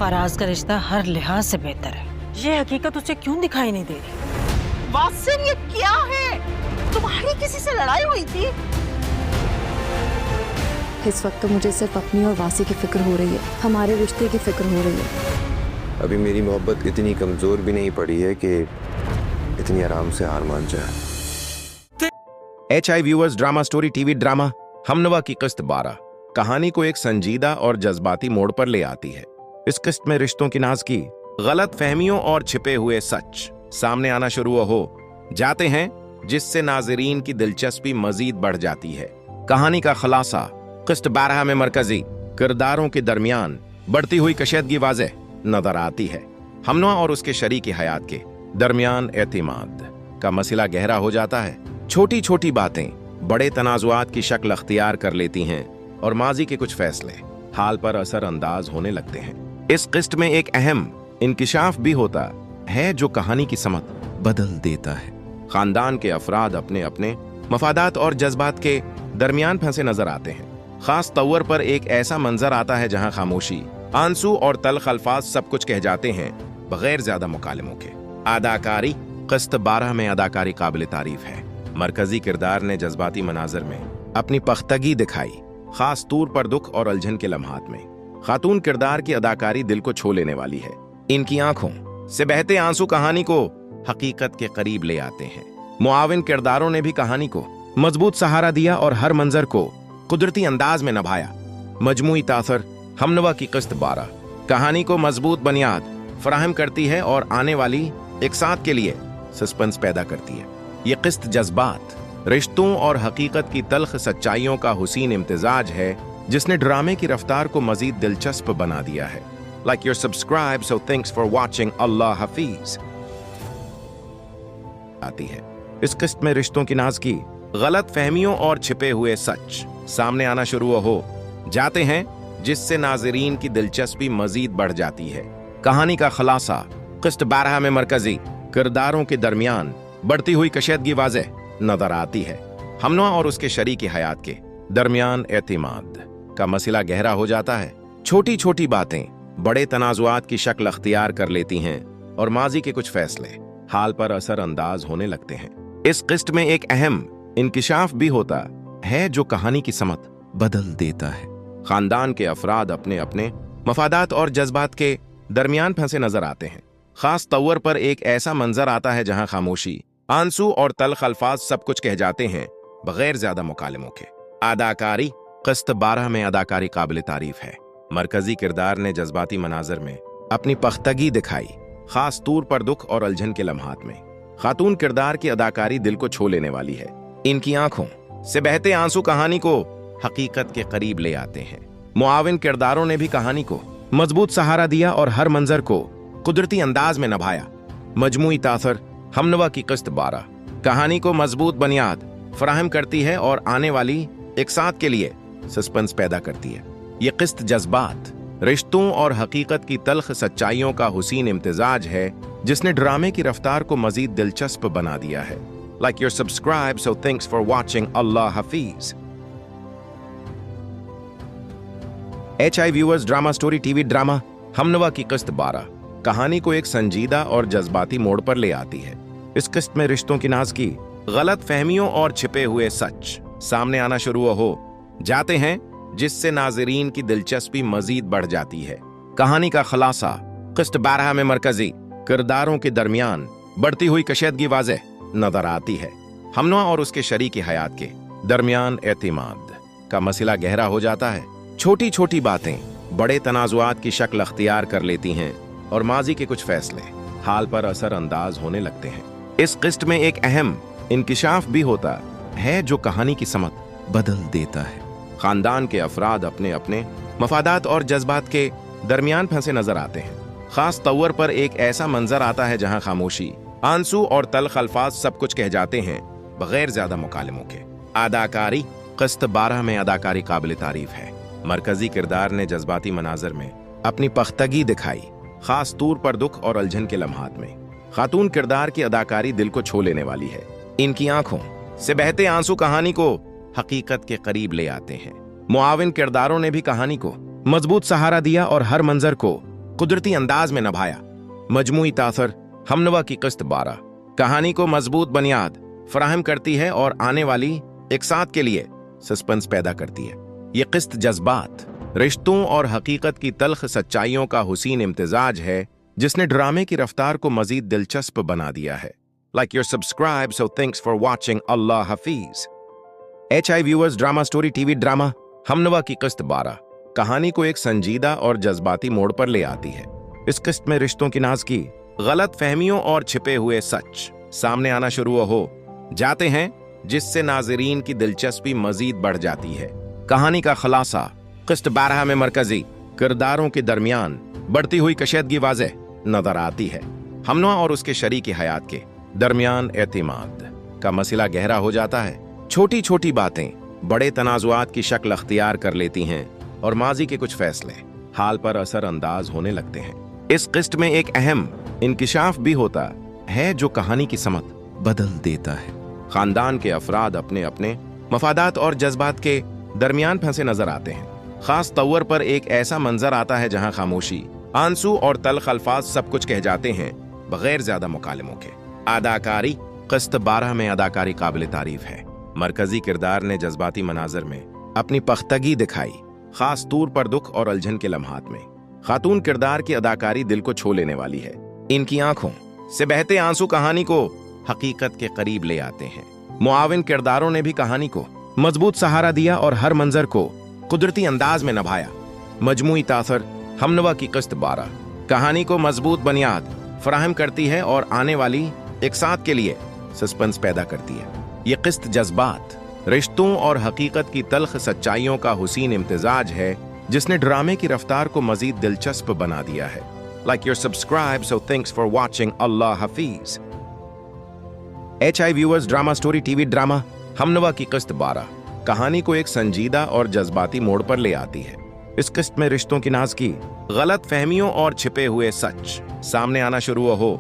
आराज का रिश्ता हर लिहाज से बेहतर है। ये हकीकत उसे क्यों दिखाई नहीं दे रही? वासिम, ये क्या है? तुम्हारी किसी से लड़ाई हुई थी? इस वक्त तो मुझे सिर्फ अपनी और वासी की फिक्र हो रही है, हमारे रिश्ते की फिक्र हो रही है। अभी मेरी मोहब्बत इतनी कमजोर भी नहीं पड़ी है कि इतनी आराम से हार मान जाए। HI viewers drama story TV drama Humnava की किस्त 12 कहानी को एक संजीदा और जज्बाती मोड़ पर ले आती है। इस किस्त में रिश्तों की नाज़ की गलत फहमियों और छिपे हुए सच सामने आना शुरू हो जाते हैं, जिससे नाजरीन की दिलचस्पी मजीद बढ़ जाती है। कहानी का खुलासा किस्त 12 में मरकजी किरदारों के दरमियान बढ़ती हुई कशीदगी वाज़ेह नजर आती है। हमनवा और उसके शरीकी हयात के दरमियान एतमाद का मसला गहरा हो जाता है। छोटी छोटी बातें बड़े तनाजुआत की शक्ल अख्तियार कर लेती हैं और माजी के कुछ फैसले हाल पर असर अंदाज होने लगते हैं। इस किस्त में एक अहम इंकिशाफ भी होता है जो कहानी की समत बदल देता है। खानदान के अफराद अपने अपने मफादात और जज्बात के दरमियान फंसे नजर आते हैं। खास तौर पर एक ऐसा मंजर आता है जहां खामोशी, आंसू और तल्ख अल्फाज सब कुछ कह जाते हैं बगैर ज्यादा मुकालमों के। अदाकारी किस्त 12 में अदाकारी काबिल तारीफ है। मरकजी किरदार ने जज्बाती मनाजर में अपनी पख्तगी दिखाई, खास तौर पर दुख और उलझन के लम्हात में। खातून किरदार की अदाकारी दिल को छू लेने वाली है। इनकी आंखों से बहते आंसू कहानी को हकीकत के करीब ले आते हैं। मुआविन किरदारों ने भी कहानी को मजबूत सहारा दिया और हर मंजर को कुदरती अंदाज में निभाया। मजमूई तासर हमनवा की किस्त 12 कहानी को मजबूत बुनियाद फराहम करती है और आने वाली एक साथ के लिए सस्पेंस पैदा करती है। ये किस्त जज्बात, रिश्तों और हकीकत की तल्ख सच्चाइयों का हुसीन इम्तिजाज है, जिसने ड्रामे की रफ्तार को मजीद दिलचस्प बना दिया है। Like your subscribe, so thanks for watching. अल्लाह हाफिज। आती है इस किस्त में रिश्तों की नाज की गलत फहमियों और छिपे हुए सच सामने आना शुरू हो जाते हैं, जिससे नाजरीन की दिलचस्पी मजीद बढ़ जाती है। कहानी का खुलासा किस्त 12 में मरकजी किरदारों के दरमियान बढ़ती हुई कशीदगी वाज़ेह नजर आती है। हमनवा और उसके शरीकी हयात के दरमियान एतमाद का मसला गहरा हो जाता है। छोटी छोटी बातें बड़े तनाजुआत की शक्ल अख्तियार कर लेती हैं और माजी के कुछ फैसले हाल पर असर अंदाज होने लगते हैं। इस किस्त में एक अहम इंकिशाफ भी होता है जो कहानी की समत बदल देता है। खानदान के अफराद अपने अपने मफादात और जज्बात के दरमियान फंसे नजर आते हैं। खास तौर पर एक ऐसा मंजर आता है जहां खामोशी, आंसू और तल्ख अल्फाज सब कुछ कह जाते हैं बगैर ज्यादा मुकालमों के। अदाकारी किस्त 12 में अदाकारी काबिल तारीफ है। मरकजी किरदार ने जज्बाती मनाजर में अपनी पख्तगी दिखाई, खास तौर पर दुख और उलझन के लम्हात में। खातून किरदार की अदाकारी दिल को छू लेने वाली है। इनकी आंखों से बहते आंसू कहानी को हकीकत के करीब ले आते हैं। मुआविन किरदारों ने भी कहानी को मजबूत सहारा दिया और हर मंजर को कुदरती अंदाज में निभाया। मजमूई तासर हमनवा की किस्त 12 कहानी को मजबूत बुनियाद फराहम करती है और आने वाली एक साथ के लिए सस्पेंस पैदा करती है। ये किस्त जज्बात, रिश्तों और हकीकत की तल्ख सच्चाइयों का हुसीन इम्तिजाज है, जिसने ड्रामे की रफ्तार को मजीद दिलचस्प बना दिया है। Like your subscribe, so thanks for watching. अल्लाह हाफिज। HI viewers drama story TV drama Humnava की किस्त 12 कहानी को एक संजीदा और जज्बाती मोड़ पर ले आती है। इस किस्त में रिश्तों की नाज की गलत फहमियों और छिपे हुए सच सामने आना शुरू हो जाते हैं, जिससे नाजरीन की दिलचस्पी मजीद बढ़ जाती है। कहानी का खुलासा किस्त 12 में मरकजी किरदारों के दरमियान बढ़ती हुई कशीदगी वाज़ेह नजर आती है। हमनवा और उसके शरीकी हयात के दरमियान एतमाद का मसला गहरा हो जाता है। छोटी छोटी बातें बड़े तनाजुआत की शक्ल अख्तियार कर लेती हैं और माजी के कुछ फैसले हाल पर असर अंदाज होने लगते हैं। इस किस्त में एक अहम इंकिशाफ भी होता है जो कहानी की समत बदल देता है। खानदान के अफराद अपने अपने मफादात और जज्बात के दरमियान फंसे नजर आते हैं। खास तौर पर एक ऐसा मंजर आता है जहां खामोशी, आंसू और तल्ख अल्फाज सब कुछ कह जाते हैं बगैर ज्यादा मुकालमों के। अदाकारी किस्त 12 में अदाकारी काबिल तारीफ है। मरकजी किरदार ने जज्बाती मनाजर में अपनी पख्तगी दिखाई, खास तौर पर दुख और उलझन के लम्हात में। खातून किरदार की अदाकारी दिल को छू लेने वाली है। इनकी आंखों से बहते आंसू कहानी को हकीकत के करीब ले आते हैं। मुआविन किरदारों ने भी कहानी को मजबूत सहारा दिया और हर मंजर को कुदरती अंदाज में निभाया। मजमूई तासर हमनवा की किस्त 12 कहानी को मजबूत बुनियाद फराहम करती है और आने वाली एक साथ के लिए सस्पेंस पैदा करती है। ये किस्त जज्बात, रिश्तों और हकीकत की तल्ख सच्चाइयों का हुसीन इम्तिजाज है जिसने ड्रामे की रफ्तार को मजीद दिलचस्प बना दिया है। Like you're subscribed, so thanks for watching. Allah Hafiz. HI viewers, drama story TV drama Humnava की किस्त 12 कहानी को एक संजीदा और जज्बाती मोड़ पर ले आती है। इस किस्त में रिश्तों की नाज की गलत फहमियों और छिपे हुए सच सामने आना शुरू हो जाते हैं, जिससे नाजरीन की दिलचस्पी मजीद बढ़ जाती है। कहानी का खुलासा किस्त 12 में मरकजी किरदारों के दरमियान बढ़ती हुई कशीदगी वाज़ेह नजर आती है। हमनवा और उसके शरीक हयात के दरमियान एतमाद का मसला गहरा हो जाता है। छोटी छोटी बातें बड़े तनाजुआत की शक्ल अख्तियार कर लेती हैं और माजी के कुछ फैसले हाल पर असर अंदाज होने लगते हैं। इस किस्त में एक अहम इंकिशाफ भी होता है जो कहानी की समत बदल देता है। खानदान के अफराद अपने अपने मफादात और जज्बात के दरमियान फंसे नजर आते हैं। खास तौर पर एक ऐसा मंजर आता है जहां खामोशी, आंसू और तल्ख अल्फाज सब कुछ कह जाते हैं बगैर ज्यादा मुकालमों के। अदाकारी किस्त 12 में अदाकारी काबिल तारीफ है। मरकजी किरदार ने जज्बाती मनाजर में अपनी पख्तगी दिखाई, खास तौर पर दुख और उलझन के लम्हात में। खातून किरदार की अदाकारी दिल को छू लेने वाली है। इनकी आंखों से बहते आंसू कहानी को हकीकत के करीब ले आते हैं। मुआविन किरदारों ने भी कहानी को मजबूत सहारा दिया और हर मंजर को कुदरती अंदाज में निभाया। मजमूई तासर हमनवा की किस्त 12 कहानी को मजबूत बुनियाद फराहम करती है और आने वाली एक साथ के लिए सस्पेंस पैदा करती है। ये किस्त जज्बात, रिश्तों और हकीकत की तल्ख सच्चाइयों का हुसीन इम्तिजाज है जिसने ड्रामे की रफ्तार को मजीद दिलचस्प बना दिया है। Like you're subscribed, so thanks for watching. Allah Hafiz. HI viewers, drama story TV drama Humnava की किस्त 12 कहानी को एक संजीदा और जज्बाती मोड़ पर ले आती है। इस किस्त में रिश्तों की नाज की गलत फहमियों और छिपे हुए सच सामने आना शुरू हो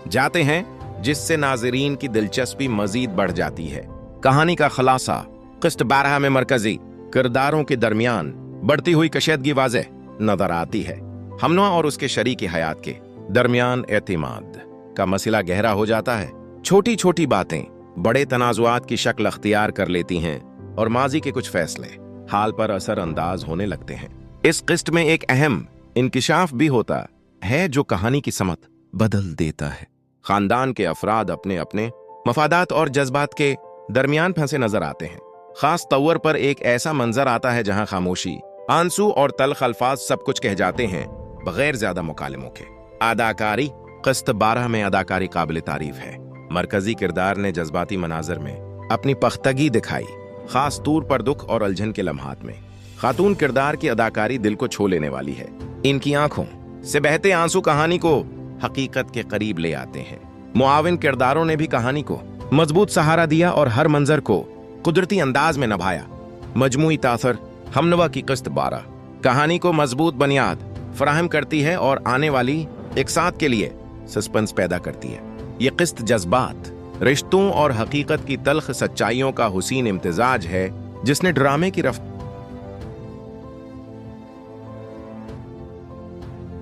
जाते हैं, जिससे नाजरीन की दिलचस्पी मजीद बढ़ जाती है। कहानी का खुलासा किस्त 12 में मरकजी किरदारों के दरमियान बढ़ती हुई कशीदगी वाज़ेह नजर आती है। हमनवा और उसके शरीक हयात के दरमियान एतमाद का मसला गहरा हो जाता है। छोटी छोटी बातें बड़े तनाजुआत की शक्ल अख्तियार कर लेती हैं और माजी के कुछ फैसले हाल पर असर अंदाज होने लगते हैं। इस किस्त में एक अहम इंकिशाफ भी होता है जो कहानी की समत बदल देता है। खानदान के अफराद अपने अपने मफादात और जज्बात के दरमियान फंसे नजर आते हैं। खास तौर पर एक ऐसा मंजर आता है जहां खामोशी, आंसू और तल्ख अल्फाज सब कुछ कह जाते हैं बगैर ज्यादा मुकालमों के। अदाकारी किस्त 12 में अदाकारी काबिल तारीफ है। मरकजी किरदार ने जज्बाती मनाजर में अपनी पख्तगी दिखाई, खास तौर पर दुख और उलझन के लम्हात में। खातून किरदार की अदाकारी दिल को छू लेने वाली है। इनकी आंखों से बहते आंसू कहानी को हकीकत के करीब ले आते हैं। मुआविन किरदारों ने भी कहानी को मजबूत सहारा दिया और हर मंजर को कुदरती अंदाज में निभाया। मजमूई तासर हमनवा की किस्त 12 कहानी को मजबूत बुनियाद फराहम करती है और आने वाली एक साथ के लिए सस्पेंस पैदा करती है। ये किस्त जज्बात, रिश्तों और हकीकत की तल्ख सच्चाइयों का हुसीन इम्तिजाज है जिसने ड्रामे की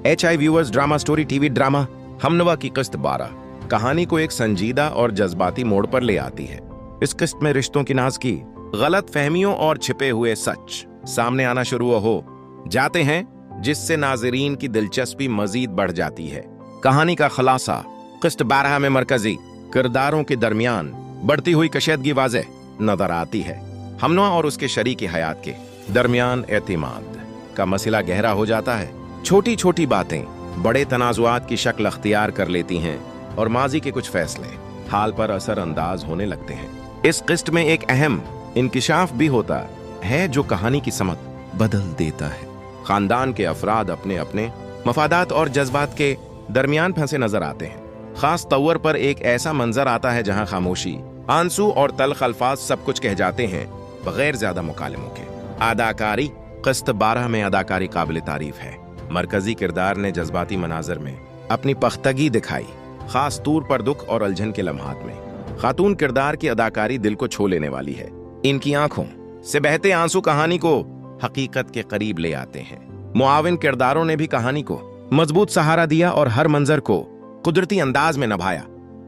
HI viewers, drama story TV drama Humnava की किस्त 12 कहानी को एक संजीदा और जज्बाती मोड़ पर ले आती है। इस किस्त में रिश्तों की नाज की गलत फहमियों और छिपे हुए सच सामने आना शुरू हो जाते हैं, जिससे नाजरीन की दिलचस्पी मजीद बढ़ जाती है। कहानी का खुलासा किस्त 12 में मरकजी किरदारों के दरमियान बढ़ती हुई कशीदगी वाज़ेह नजर आती है। हमनवा और उसके शरीक हयात के दरमियान एतमाद का मसला गहरा हो जाता है। छोटी छोटी बातें बड़े तनाजुआत की शक्ल अख्तियार कर लेती हैं और माजी के कुछ फैसले हाल पर असर अंदाज होने लगते हैं। इस किस्त में एक अहम इंकिशाफ भी होता है जो कहानी की समत बदल देता है। खानदान के अफराद अपने अपने मफादात और जज्बात के दरमियान फंसे नजर आते हैं। खास तौर पर एक ऐसा मंजर आता है जहां खामोशी, आंसू और तल्ख अल्फाज सब कुछ कह जाते हैं बगैर ज्यादा मुकालमों के। अदाकारी किस्त 12 में अदाकारी काबिल तारीफ है। मरकजी किरदार ने जज्बाती मनाजर में अपनी पख्तगी दिखाई, खास तौर पर दुख और उलझन के लम्हात में। खातून किरदार की अदाकारी दिल को छू लेने वाली है। इनकी आंखों से बहते आंसू कहानी को हकीकत के करीब ले आते हैं। मुआविन किरदारों ने भी कहानी को मजबूत सहारा दिया और हर मंजर को कुदरती अंदाज में निभाया।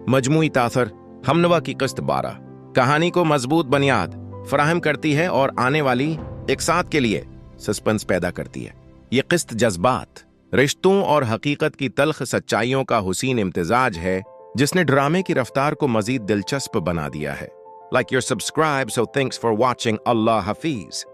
मजमूई तासर हमनवा की किस्त 12 कहानी को मजबूत बुनियाद फराहम करती है और आने वाली एक साथ के लिए सस्पेंस पैदा करती है। ये किस्त जज्बात, रिश्तों और हकीकत की तल्ख सच्चाइयों का हुसीन इम्तिजाज है जिसने ड्रामे की रफ्तार को मजीद दिलचस्प बना दिया है। Like your subscribe, so thanks for watching. अल्लाह हाफिज।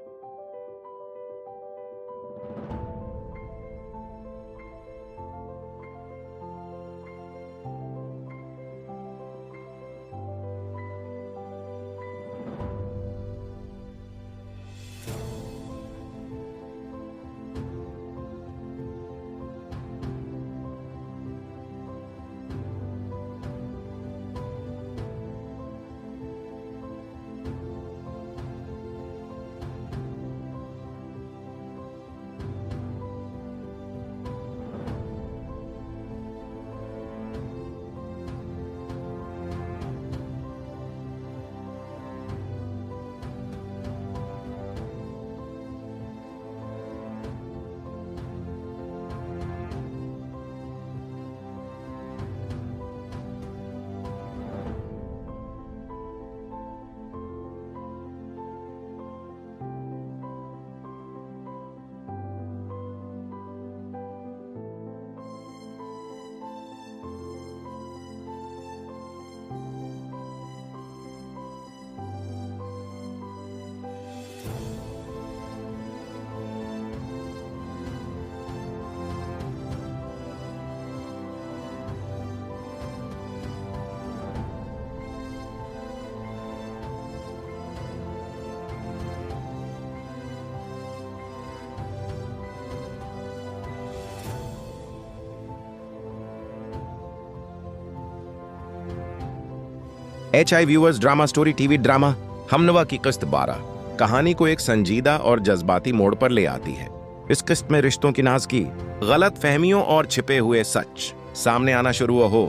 HI viewers, drama story TV drama Humnava की किस्त 12 कहानी को एक संजीदा और जज्बाती मोड़ पर ले आती है। इस किस्त में रिश्तों की नाज़गी, गलत फहमियों और छिपे हुए सच सामने आना शुरू हो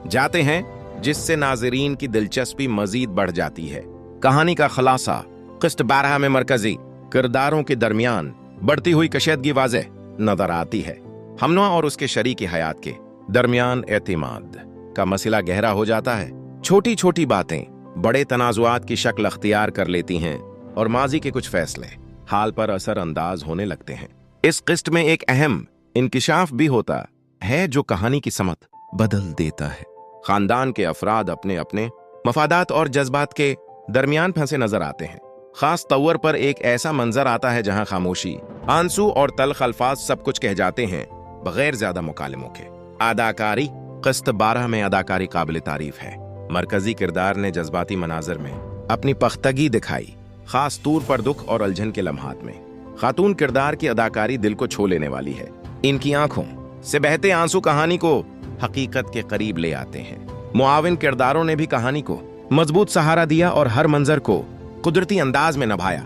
जाते हैं, जिससे नाजरीन की दिलचस्पी मजीद बढ़ जाती है। कहानी का खुलासा किस्त 12 में मरकजी किरदारों के दरमियान बढ़ती हुई कशीदगी वाज़ेह नजर आती है। हमनवा और उसके शरीक हयात के दरमियान एतिमाद का मसला गहरा हो जाता है। छोटी छोटी बातें बड़े तनाजुआत की शक्ल अख्तियार कर लेती हैं और माजी के कुछ फैसले हाल पर असर अंदाज होने लगते हैं। इस किस्त में एक अहम इंकिशाफ भी होता है जो कहानी की समत बदल देता है। खानदान के अफराद अपने अपने मफादात और जज्बात के दरमियान फंसे नजर आते हैं। खास तौर पर एक ऐसा मंजर आता है जहां खामोशी, आंसू और तल्ख अल्फाज सब कुछ कह जाते हैं बगैर ज्यादा मुकालिमों के। अदाकारी किस्त 12 में अदाकारी काबिल तारीफ है। मरकजी किरदार ने जज्बाती मनाजर में अपनी पख्तगी दिखाई, खास तौर पर दुख और उलझन के लम्हात में। खातून किरदार की अदाकारी दिल को छू लेने वाली है। इनकी आंखों से बहते आंसू कहानी को हकीकत के करीब ले आते हैं। मुआविन किरदारों ने भी कहानी को मजबूत सहारा दिया और हर मंजर को कुदरती अंदाज में निभाया।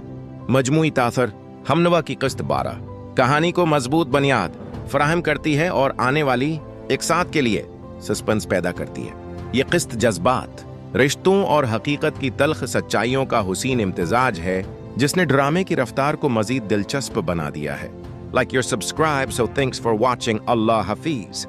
मजमूई तासर हमनवा की किस्त 12 कहानी को मजबूत बुनियाद फराहम करती है और आने वाली एक साथ के लिए सस्पेंस पैदा करती है। ये किस्त जज्बात, रिश्तों और हकीकत की तल्ख सच्चाइयों का हुसीन इम्तिजाज है जिसने ड्रामे की रफ्तार को मजीद दिलचस्प बना दिया है। Like your subscribe, so thanks for watching. अल्लाह हाफिज।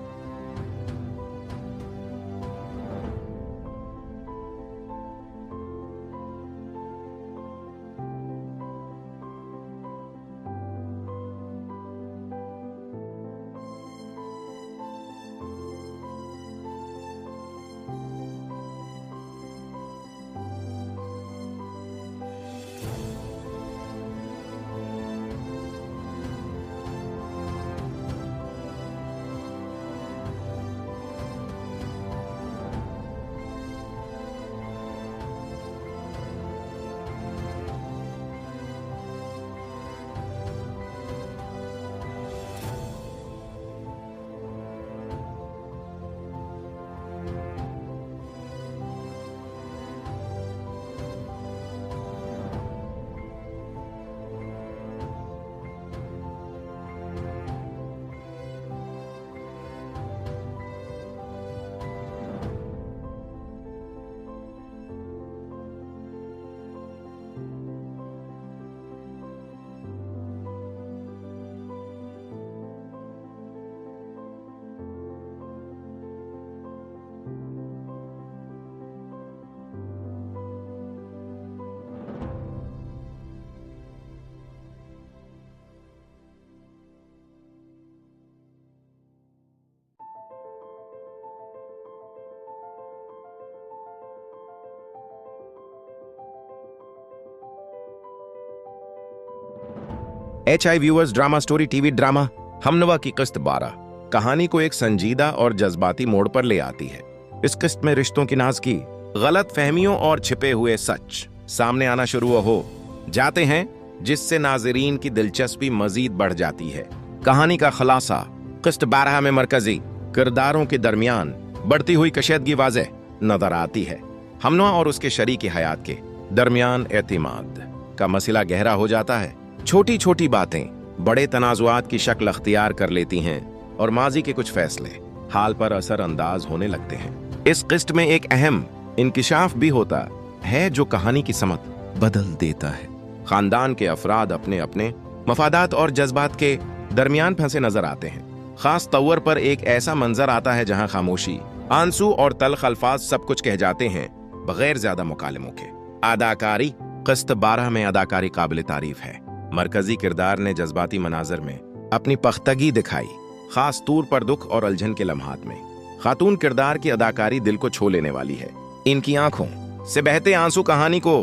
HI viewers drama story TV drama Humnava की किस्त 12 कहानी को एक संजीदा और जज्बाती मोड़ पर ले आती है। इस किस्त में रिश्तों की नाज की गलत फहमियों और छिपे हुए सच सामने आना शुरू हो जाते हैं, जिससे नाजरीन की दिलचस्पी मजीद बढ़ जाती है। कहानी का खुलासा किस्त 12 में मरकजी किरदारों के दरमियान बढ़ती हुई कशीदगी वाज़ेह नजर आती है। हमनवा और उसके शरीक हयात के दरमियान एतमाद का मसला गहरा हो जाता है। छोटी छोटी बातें बड़े तनाजुआत की शक्ल अख्तियार कर लेती हैं और माजी के कुछ फैसले हाल पर असर अंदाज होने लगते हैं। इस किस्त में एक अहम इंकिशाफ भी होता है जो कहानी की समत बदल देता है। खानदान के अफराद अपने अपने मफादात और जज्बात के दरमियान फंसे नजर आते हैं। खास तौर पर एक ऐसा मंजर आता है जहां खामोशी, आंसू और तल्ख अल्फाज सब कुछ कह जाते हैं बगैर ज्यादा मुकालमों के। अदाकारी किस्त 12 में अदाकारी काबिल तारीफ है। मरकजी किरदार ने जज्बाती मनाजर में अपनी पख्तगी दिखाई, खास तौर पर दुख और उलझन के लम्हात में। खातून किरदार की अदाकारी दिल को छू लेने वाली है। इनकी आंखों से बहते आंसू कहानी को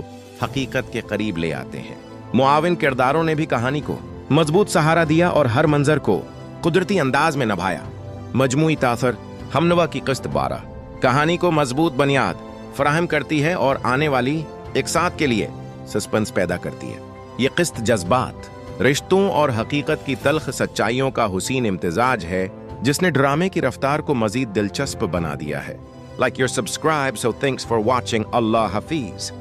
हकीकत के करीब ले आते हैं। मुआविन किरदारों ने भी कहानी को मजबूत सहारा दिया और हर मंजर को कुदरती अंदाज में निभाया। मजमूई तासर हमनवा की किस्त 12 कहानी को मजबूत बुनियाद फराहम करती है और आने वाली एक साथ के लिए सस्पेंस पैदा करती है। ये किस्त जज्बात, रिश्तों और हकीकत की तल्ख सच्चाइयों का हुसीन इम्तिजाज है, जिसने ड्रामे की रफ्तार को मजीद दिलचस्प बना दिया है। Like you're subscribed, so thanks for watching. Allah Hafiz.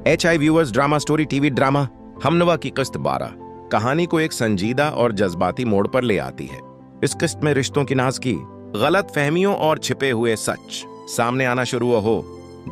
HI viewers drama story TV drama Humnava की किस्त 12 कहानी को एक संजीदा और जज्बाती मोड़ पर ले आती है। इस किस्त में रिश्तों की नाज की गलत फहमियों और छिपे हुए सच सामने आना शुरू हो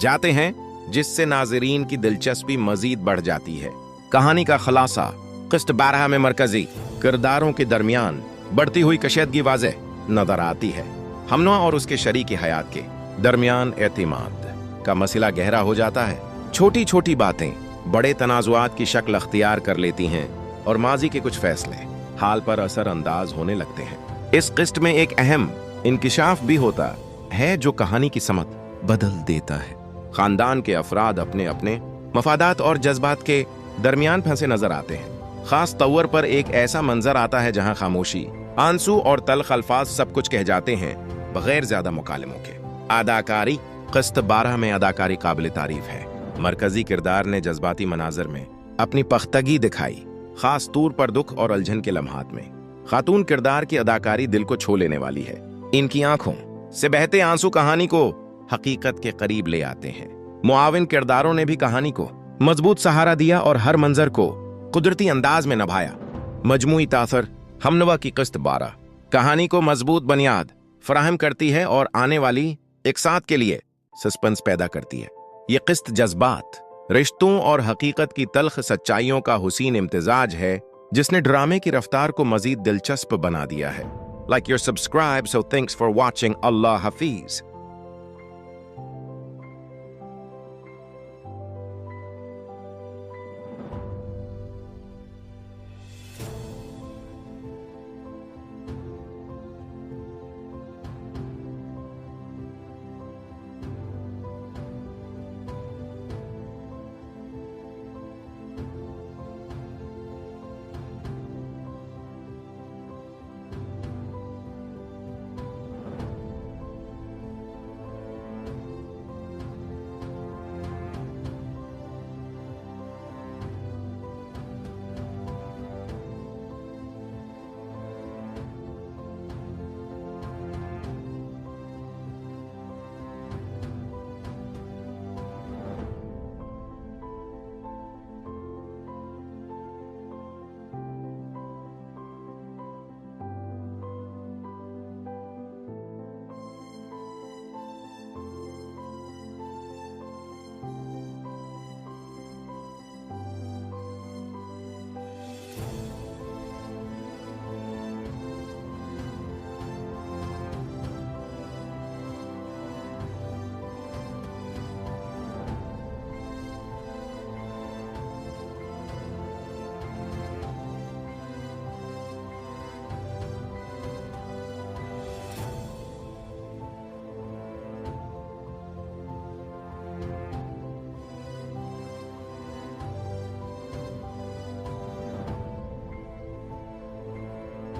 जाते हैं, जिससे नाजरीन की दिलचस्पी मजीद बढ़ जाती है। कहानी का खुलासा किस्त 12 में मरकजी किरदारों के दरमियान बढ़ती हुई कशीदगी वाज़ेह नजर आती है। हमनवा और उसके शरीक हयात के दरमियान एतमाद का मसला गहरा हो जाता है। छोटी छोटी बातें बड़े तनाजुआत की शक्ल अख्तियार कर लेती हैं और माजी के कुछ फैसले हाल पर असर अंदाज होने लगते हैं। इस किस्त में एक अहम इंकिशाफ भी होता है जो कहानी की समत बदल देता है। खानदान के अफराद अपने अपने मफादात और जज्बात के दरमियान फंसे नजर आते हैं। खास तौर पर एक ऐसा मंजर आता है जहां खामोशी, आंसू और तल्ख अल्फाज सब कुछ कह जाते हैं बगैर ज्यादा मुकालमों के। अदाकारी किस्त 12 में अदाकारी काबिल तारीफ है। मरकजी किरदार ने जज्बाती मनाजर में अपनी पख्तगी दिखाई, खास तौर पर दुख और उलझन के लम्हात में। खातून किरदार की अदाकारी दिल को छू लेने वाली है। इनकी आंखों से बहते आंसू कहानी को हकीकत के करीब ले आते हैं। मुआविन किरदारों ने भी कहानी को मजबूत सहारा दिया और हर मंजर को कुदरती अंदाज में निभाया। मजमूई तासर हमनवा की किस्त 12 कहानी को मजबूत बुनियाद फराहम करती है और आने वाली एक साथ के लिए सस्पेंस पैदा करती है। ये किस्त जज्बात, रिश्तों और हकीकत की तल्ख सच्चाइयों का हुसीन इम्तिजाज है, जिसने ड्रामे की रफ्तार को मजीद दिलचस्प बना दिया है। Like you're subscribed, so thanks for watching. Allah Hafiz.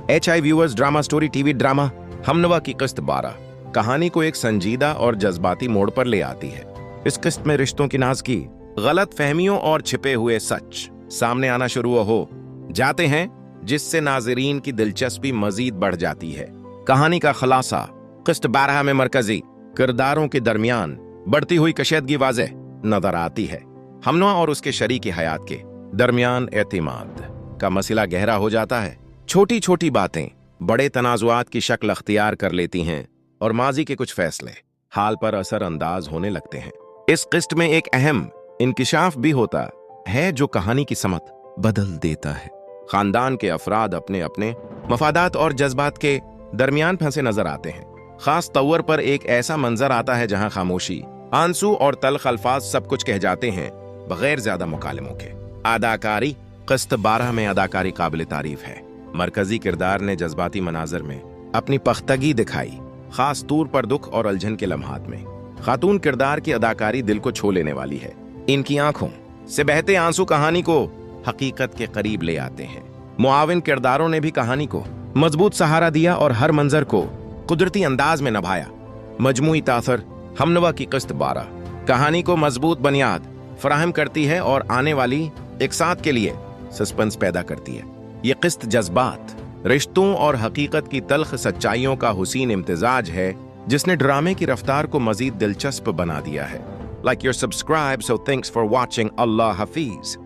HI viewers, drama story TV drama Humnava की किस्त 12 कहानी को एक संजीदा और जज्बाती मोड़ पर ले आती है। इस किस्त में रिश्तों की नाज की गलत फहमियों और छिपे हुए सच सामने आना शुरू हो जाते हैं, जिससे नाजरीन की दिलचस्पी मजीद बढ़ जाती है। कहानी का खुलासा किस्त 12 में मरकजी किरदारों के दरमियान बढ़ती हुई कशीदगी वाज़ेह नजर आती है। हमनवा और उसके शरीकी हयात के दरमियान एतमाद का मसला गहरा हो जाता है। छोटी छोटी बातें बड़े तनाजुआत की शक्ल अख्तियार कर लेती हैं और माजी के कुछ फैसले हाल पर असरअंदाज होने लगते हैं। इस किस्त में एक अहम इंकिशाफ भी होता है जो कहानी की समत बदल देता है। खानदान के अफराद अपने अपने मफादात और जज्बात के दरमियान फंसे नजर आते हैं। खास तौर पर एक ऐसा मंजर आता है जहां खामोशी, आंसू और तल्ख अल्फाज सब कुछ कह जाते हैं बगैर ज्यादा मुकालमों के। अदाकारी किस्त 12 में अदाकारी काबिल तारीफ है। मरकजी किरदार ने जज्बाती मनाजर में अपनी पख्तगी दिखाई, खास तौर पर दुख और उलझन के लम्हात में। खातून किरदार की अदाकारी दिल को छू लेने वाली है। इनकी आंखों से बहते आंसू कहानी को हकीकत के करीब ले आते हैं। मुआविन किरदारों ने भी कहानी को मजबूत सहारा दिया और हर मंजर को कुदरती अंदाज में निभाया। मजमूई तासर हमनवा की किस्त 12 कहानी को मजबूत बुनियाद फराहम करती है और आने वाली एक साथ के लिए सस्पेंस पैदा करती है। ये किस्त जज्बात, रिश्तों और हकीकत की तल्ख सच्चाइयों का हुसीन इम्तिजाज है, जिसने ड्रामे की रफ्तार को मजीद दिलचस्प बना दिया है। Like your subscribe, so thanks for watching. अल्लाह हाफिज।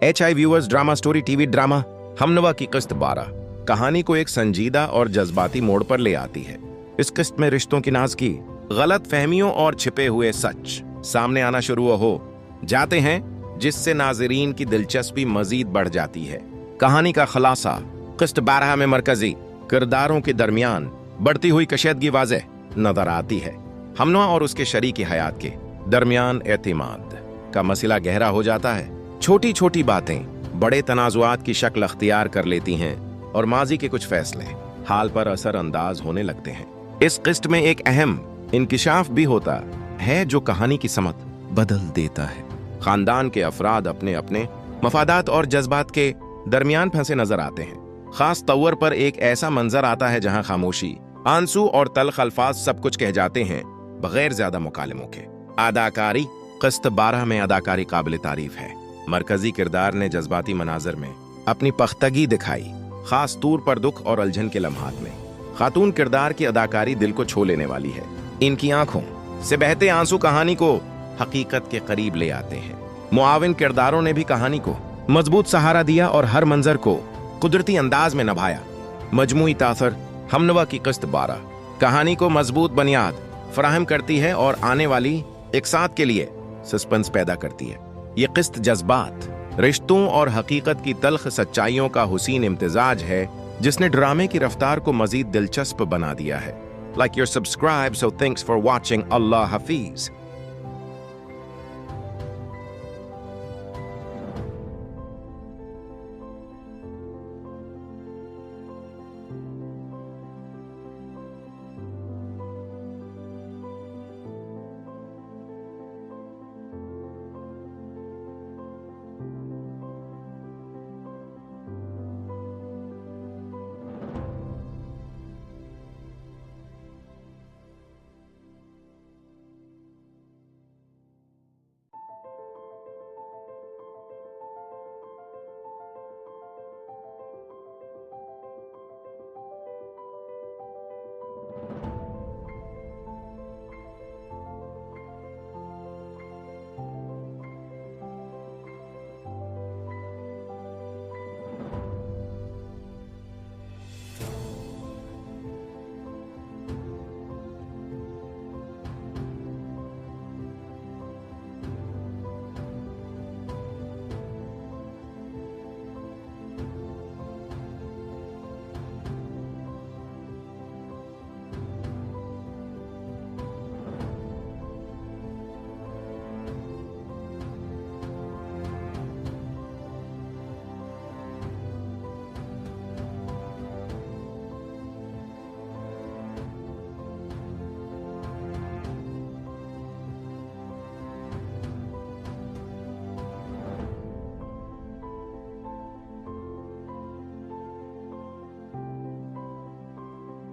HI viewers drama story TV drama Humnava की किस्त 12 कहानी को एक संजीदा और जज्बाती मोड़ पर ले आती है। इस किस्त में रिश्तों की नाज की गलत फहमियों और छिपे हुए सच सामने आना शुरू हो जाते हैं, जिससे नाजरीन की दिलचस्पी मजीद बढ़ जाती है। कहानी का खुलासा किस्त 12 में मरकजी किरदारों के दरमियान बढ़ती हुई कशीदगी वाज़ेह नजर आती है। हमनवा और उसके शरीक हयात के दरमियान एतमाद का मसला गहरा हो जाता है। छोटी छोटी बातें बड़े तनाजुआत की शक्ल अख्तियार कर लेती हैं और माजी के कुछ फैसले हाल पर असर अंदाज होने लगते हैं। इस किस्त में एक अहम इंकिशाफ भी होता है जो कहानी की समत बदल देता है। खानदान के अफराद अपने अपने मफादात और जज्बात के दरमियान फंसे नजर आते हैं। खास तौर पर एक ऐसा मंजर आता है जहां खामोशी, आंसू और तल्ख अल्फाज सब कुछ कह जाते हैं बगैर ज्यादा मुकालमों के। अदाकारी किस्त 12 में अदाकारी काबिल तारीफ है। मरकजी किरदार ने जज्बाती मनाजर में अपनी पख्तगी दिखाई, खास तौर पर दुख और उलझन के लम्हात में। खातून किरदार की अदाकारी दिल को छू लेने वाली है। इनकी आंखों से बहते आंसू कहानी को हकीकत के करीब ले आते हैं। मुआविन किरदारों ने भी कहानी को मजबूत सहारा दिया और हर मंजर को कुदरती अंदाज में निभाया। मजमूई तासर हमनवा की किस्त 12 कहानी को मजबूत बुनियाद फराहम करती है और आने वाली एक साथ के लिए सस्पेंस पैदा करती है। ये किस्त जज्बात, रिश्तों और हकीकत की तल्ख सच्चाइयों का हुसीन इम्तिजाज है, जिसने ड्रामे की रफ्तार को मजीद दिलचस्प बना दिया है। Like you're subscribed, so thanks for watching. Allah Hafiz.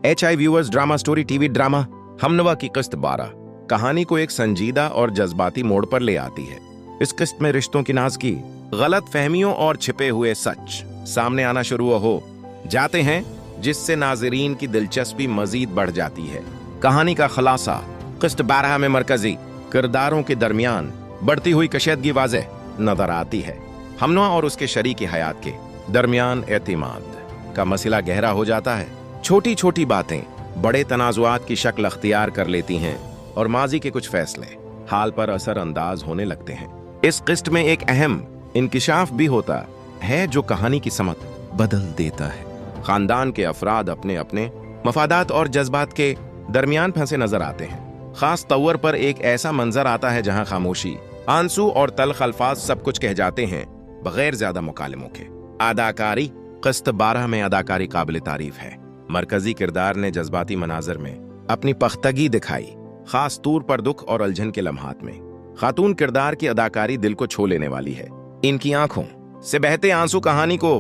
HI viewers drama story TV drama Humnava की किस्त 12 कहानी को एक संजीदा और जज्बाती मोड़ पर ले आती है। इस किस्त में रिश्तों की नाज की गलत फहमियों और छिपे हुए सच सामने आना शुरू हो जाते हैं, जिससे नाजरीन की दिलचस्पी मजीद बढ़ जाती है। कहानी का खुलासा किस्त 12 में मरकजी किरदारों के दरमियान बढ़ती हुई कशीदगी वाज़ेह नजर आती है। हमनवा और उसके शरीक हयात के दरमियान एतमाद का मसला गहरा हो जाता है। छोटी छोटी बातें बड़े तनाजुआत की शक्ल अख्तियार कर लेती हैं और माजी के कुछ फैसले हाल पर असर अंदाज होने लगते हैं। इस किस्त में एक अहम इंकिशाफ भी होता है जो कहानी की समत बदल देता है। खानदान के अफराद अपने अपने मफादात और जज्बात के दरमियान फंसे नजर आते हैं। खास तौर पर एक ऐसा मंजर आता है जहां खामोशी, आंसू और तल्ख अल्फाज सब कुछ कह जाते हैं बगैर ज्यादा मुकालमों के। अदाकारी किस्त 12 में अदाकारी काबिल तारीफ है। मरकजी किरदार ने जज्बाती मनाजर में अपनी पख्तगी दिखाई, खास तौर पर दुख और उलझन के लम्हात में। खातून किरदार की अदाकारी दिल को छू लेने वाली है। इनकी आंखों से बहते आंसू कहानी को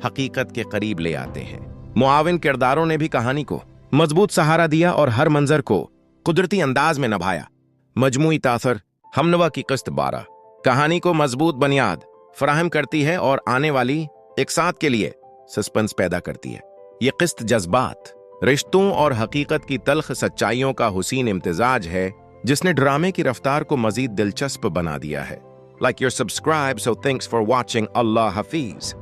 हकीकत के करीब ले आते हैं। मुआविन किरदारों ने भी कहानी को मजबूत सहारा दिया और हर मंजर को कुदरती अंदाज में निभाया। मजमूई तासर हमनवा की किस्त 12 कहानी को मजबूत बुनियाद फराहम करती है और आने वाली एक साथ के लिए सस्पेंस पैदा करती है। ये किस्त जज्बात, रिश्तों और हकीकत की तल्ख सच्चाइयों का हुसीन इम्तिजाज है, जिसने ड्रामे की रफ्तार को मजीद दिलचस्प बना दिया है। Like you're subscribed, so thanks for watching. Allah Hafiz.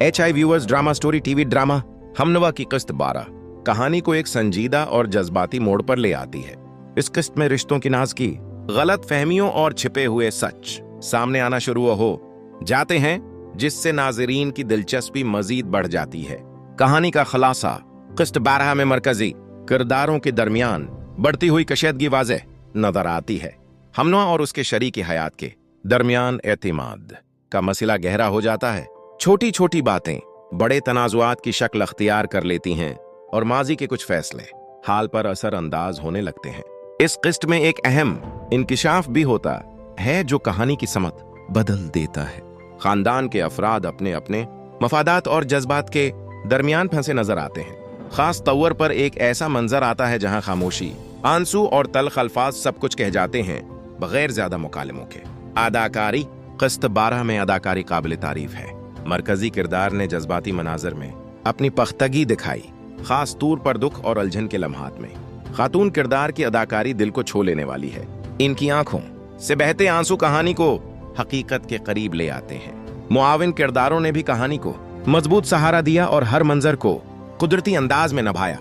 HI viewers, drama story TV drama Humnava की किस्त 12 कहानी को एक संजीदा और जज्बाती मोड़ पर ले आती है। इस किस्त में रिश्तों की नाज की गलत फहमियों और छिपे हुए सच सामने आना शुरू हो जाते हैं, जिससे नाजरीन की दिलचस्पी मजीद बढ़ जाती है। कहानी का खुलासा किस्त 12 में मरकजी किरदारों के दरमियान बढ़ती हुई कशीदगी वाज़ेह नजर आती है। हमनवा और उसके शरीक हयात के दरमियान एतिमाद का मसला गहरा हो जाता है। छोटी छोटी बातें बड़े तनाजुआत की शक्ल अख्तियार कर लेती हैं और माजी के कुछ फैसले हाल पर असर अंदाज होने लगते हैं। इस किस्त में एक अहम इंकिशाफ भी होता है जो कहानी की समत बदल देता है। खानदान के अफराद अपने अपने मफादात और जज्बात के दरमियान फंसे नजर आते हैं। खास तौर पर एक ऐसा मंजर आता है जहां खामोशी, आंसू और तल्ख अल्फाज सब कुछ कह जाते हैं बगैर ज्यादा मुकालमों के। अदाकारी किस्त 12 में अदाकारी काबिल तारीफ है। मरकजी किरदार ने जज्बाती मनाजर में अपनी पख्तगी दिखाई, खास तौर पर दुख और उलझन के लम्हात में। खातून किरदार की अदाकारी दिल को छू लेने वाली है। इनकी आंखों से बहते आंसू कहानी को हकीकत के करीब ले आते हैं। मुआविन किरदारों ने भी कहानी को मजबूत सहारा दिया और हर मंजर को कुदरती अंदाज में निभाया।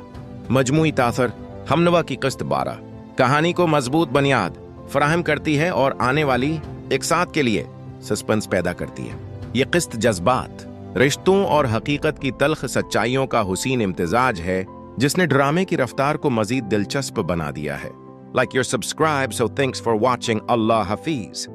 मजमूई तासर हमनवा की किस्त 12 कहानी को मजबूत बुनियाद फराहम करती है और आने वाली एक साथ के लिए सस्पेंस पैदा करती है। ये किस्त जज्बात, रिश्तों और हकीकत की तल्ख सच्चाइयों का हुसीन इम्तिजाज है, जिसने ड्रामे की रफ्तार को मजीद दिलचस्प बना दिया है। Like your subscribe, so thanks for watching. अल्लाह हाफिज।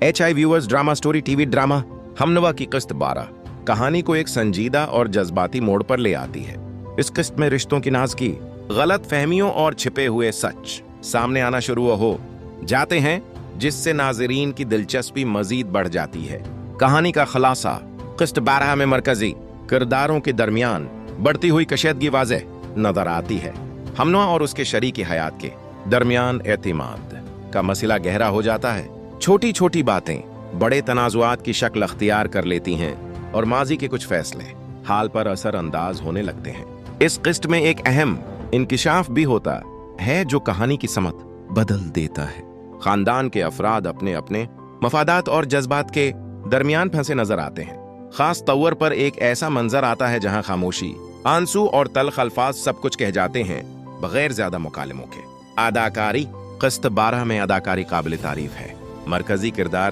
HI viewers drama story TV drama Humnava की किस्त 12 कहानी को एक संजीदा और जज्बाती मोड़ पर ले आती है। इस किस्त में रिश्तों की नाज की गलत फहमियों और छिपे हुए सच सामने आना शुरू हो जाते हैं, जिससे नाजरीन की दिलचस्पी मजीद बढ़ जाती है। कहानी का खुलासा किस्त 12 में मरकजी किरदारों के दरमियान बढ़ती हुई कशीदगी वाज़ेह नजर आती है। हमनवा और उसके शरीकी हयात के दरमियान एतमाद का मसला गहरा हो जाता है। छोटी छोटी बातें बड़े तनाजुआत की शक्ल अख्तियार कर लेती हैं और माजी के कुछ फैसले हाल पर असरअंदाज होने लगते हैं। इस किस्त में एक अहम इंकिशाफ भी होता है जो कहानी की समत बदल देता है। खानदान के अफराद अपने अपने मफादात और जज्बात के दरमियान फंसे नजर आते हैं। खास तौर पर एक ऐसा मंजर आता है जहां खामोशी, आंसू और तल्ख अल्फाज सब कुछ कह जाते हैं बगैर ज्यादा मुकालमों के। अदाकारी किस्त 12 में अदाकारी काबिल तारीफ है। मरकजी किरदार